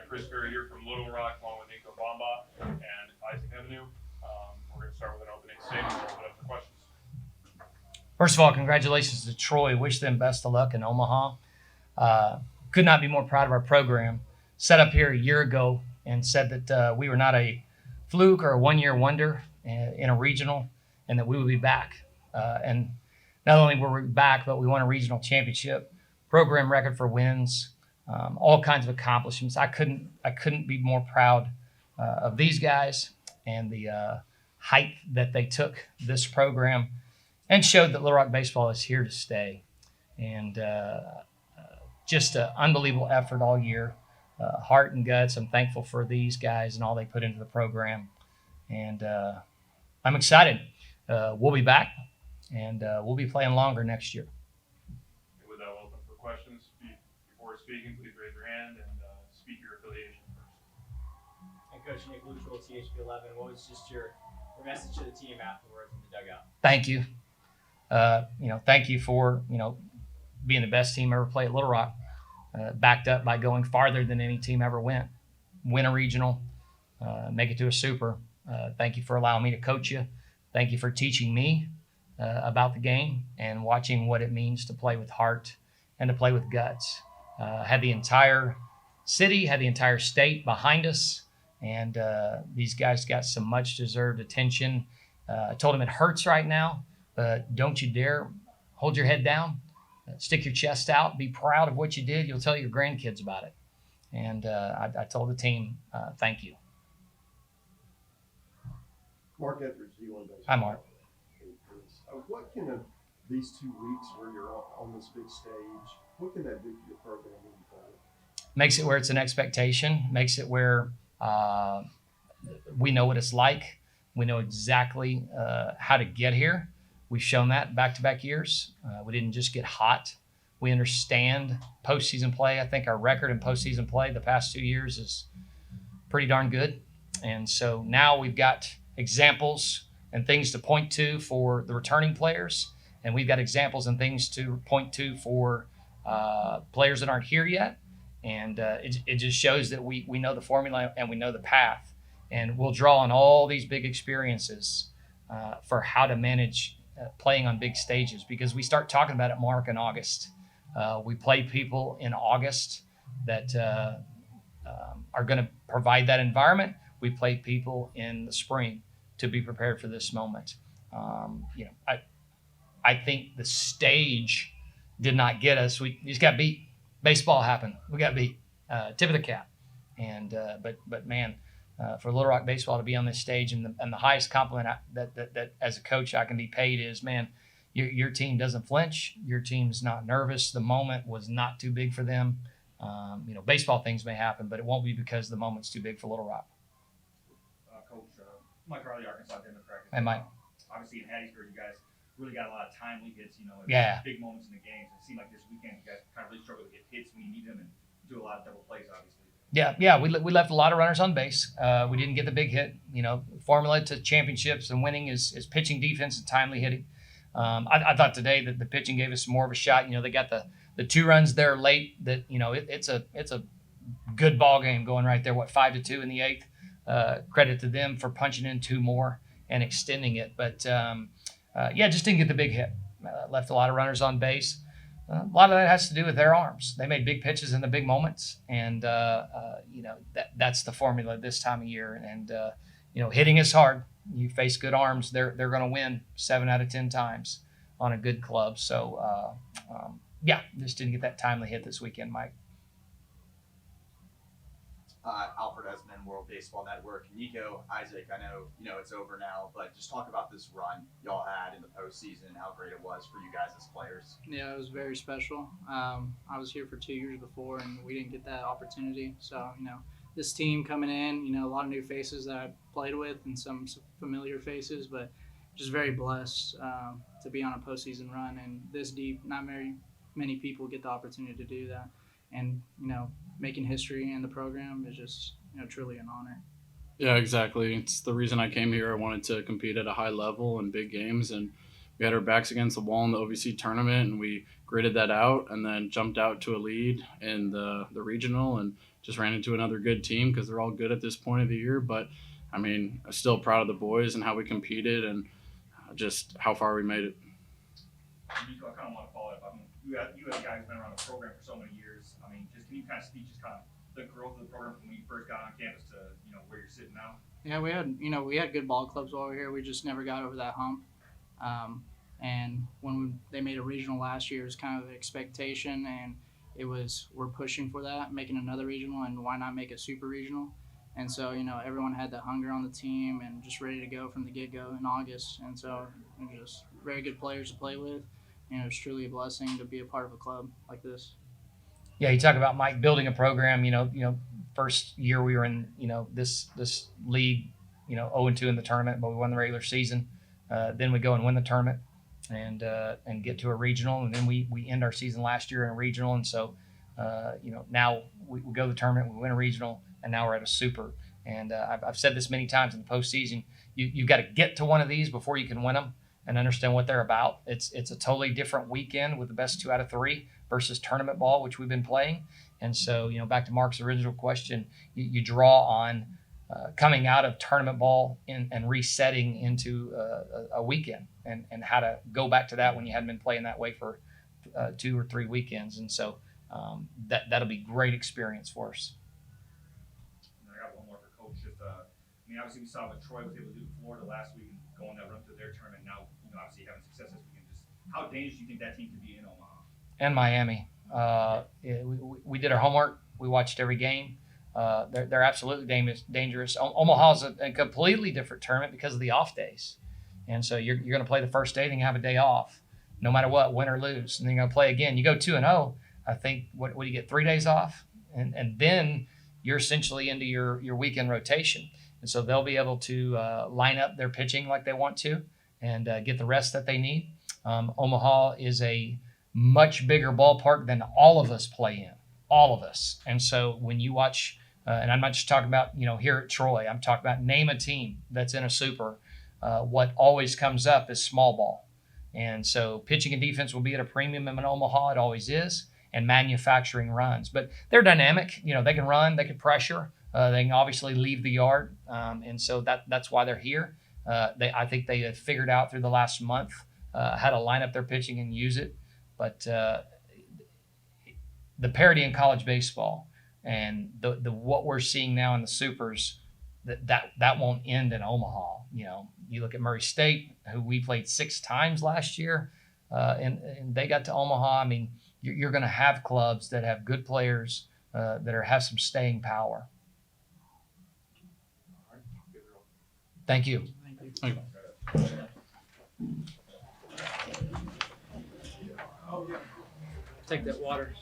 got Chris Berry here from Little Rock, along with Nico Bomba and Isaac Avenue. We're going to start with an opening statement and open up for questions. First of all, congratulations to Troy. Wish them best of luck in Omaha. Could not be more proud of our program. Set up here a year ago and said that we were not a fluke or a one-year wonder in a regional and that we would be back. And not only were we back, but we won a regional championship, program record for wins, all kinds of accomplishments. I couldn't be more proud of these guys and the height that they took this program and showed that Little Rock baseball is here to stay. And just an unbelievable effort all year, heart and guts. I'm thankful for these guys and all they put into the program. And I'm excited. We'll be back, and we'll be playing longer next year. With that, we'll open for questions. Before speaking, please raise your hand and speak your affiliation first. And Coach Nick Luchel, THP 11, what was just your message to the team afterwards in the dugout? Thank you. Thank you for, being the best team ever play at Little Rock, backed up by going farther than any team ever went. Win a regional, make it to a super. Thank you for allowing me to coach you. Thank you for teaching me about the game and watching what it means to play with heart and to play with guts. Had the entire city, had the entire state behind us, and these guys got some much-deserved attention. I told them it hurts right now, but don't you dare hold your head down, stick your chest out, be proud of what you did. You'll tell your grandkids about it. And I told the team, thank you. Mark Etheridge, D1 Baseball. Hi, Mark. What can these 2 weeks where you're on this big stage, what can that do for your program moving forward? Makes it where it's an expectation, makes it where we know what it's like. We know exactly how to get here. We've shown that back-to-back years. We didn't just get hot. We understand postseason play. I think our record in postseason play the past 2 years is pretty darn good. And so now we've got examples and things to point to for the returning players. And we've got examples and things to point to for players that aren't here yet. And it just shows that we know the formula and we know the path. And we'll draw on all these big experiences for how to manage playing on big stages, because we start talking about it, Mark, in August. We play people in August that are going to provide that environment. We play people in the spring to be prepared for this moment. I think the stage did not get us. We just got beat. Baseball happened. We got beat. Tip of the cap. And but man, for Little Rock baseball to be on this stage, and the highest compliment that as a coach I can be paid is, man, your team doesn't flinch. Your team's not nervous. The moment was not too big for them. Baseball things may happen, but it won't be because the moment's too big for Little Rock. Coach Mike Harley, Arkansas Democrats. Hey, Mike. Obviously in Hattiesburg, you guys really got a lot of timely hits, Yeah. big moments in the games. It seemed like this weekend you guys kind of really struggled to get hits when you need them and do a lot of double plays, obviously. Yeah, we left a lot of runners on base. We didn't get the big hit. Formula to championships and winning is pitching, defense, and timely hitting. I thought today that the pitching gave us more of a shot. They got the 2 runs there late. That it's a good ball game going right there. 5-2 in the 8th. Credit to them for punching in 2 more and extending it. But just didn't get the big hit. Left a lot of runners on base. A lot of that has to do with their arms. They made big pitches in the big moments, and that's the formula this time of year. And hitting is hard. You face good arms, they're going to win 7 out of 10 times on a good club. So just didn't get that timely hit this weekend, Mike. Alfred Esmond, World Baseball Network. Nico, Isaac, I know it's over now, but just talk about this run y'all had in the postseason, how great it was for you guys as players. Yeah, it was very special. I was here for 2 years before, and we didn't get that opportunity. So, this team coming in, a lot of new faces that I played with and some familiar faces, but just very blessed to be on a postseason run. And this deep, not very many people get the opportunity to do that. And, making history in the program is just, truly an honor. Yeah, exactly. It's the reason I came here. I wanted to compete at a high level in big games, and we had our backs against the wall in the OVC tournament, and we gritted that out and then jumped out to a lead in the regional and just ran into another good team because they're all good at this point of the year. But I mean, I'm still proud of the boys and how we competed and just how far we made it. Nico, I kind of want to follow up. I mean, you had a guy who's been around the program for so many years. I mean, just can you kind of speak just kind of the growth of the program from when you first got on campus to where you're sitting now? Yeah, we had good ball clubs while we were here. We just never got over that hump. And when they made a regional last year, it was kind of the expectation, and we're pushing for that, making another regional, and why not make a super regional? And so, everyone had the hunger on the team and just ready to go from the get-go in August. And so, just very good players to play with. It's truly a blessing to be a part of a club like this. Yeah, you talk about Mike building a program. First year we were in this league, 0-2 in the tournament, but we won the regular season. Then we go and win the tournament and get to a regional, and then we end our season last year in a regional. And so, now we go to the tournament, we win a regional, and now we're at a super. And I've said this many times in the postseason, you've got to get to one of these before you can win them and understand what they're about. It's a totally different weekend with the best 2 out of 3 versus tournament ball, which we've been playing. And so, back to Mark's original question, you draw on coming out of tournament ball and resetting into a weekend and how to go back to that when you hadn't been playing that way for 2 or 3 weekends. And so that'll be great experience for us. And I got one more for Coach. Just, obviously we saw what Troy was able to do in Florida last week and going that run through their tournament. Now, obviously having success this weekend. Just how dangerous do you think that team could be in Omaha? And Miami. We did our homework. We watched every game. They're absolutely dangerous. Omaha's a completely different tournament because of the off days. And so you're going to play the first day, then you have a day off, no matter what, win or lose. And then you're going to play again. You go 2-0, I think, what do you get, 3 days off? And then you're essentially into your weekend rotation. And so they'll be able to line up their pitching like they want to and get the rest that they need. Omaha is a much bigger ballpark than all of us play in, all of us. And so when you watch, and I'm not just talking about, here at Troy, I'm talking about name a team that's in a super. What always comes up is small ball. And so pitching and defense will be at a premium in Omaha. It always is. And manufacturing runs. But they're dynamic. They can run, they can pressure. They can obviously leave the yard. And so that's why they're here. I think they have figured out through the last month how to line up their pitching and use it. But the parity in college baseball and the what we're seeing now in the supers, that won't end in Omaha. You look at Murray State, who we played 6 times last year, and they got to Omaha. I mean, you're going to have clubs that have good players that have some staying power. Thank you. Thank you. Take that water.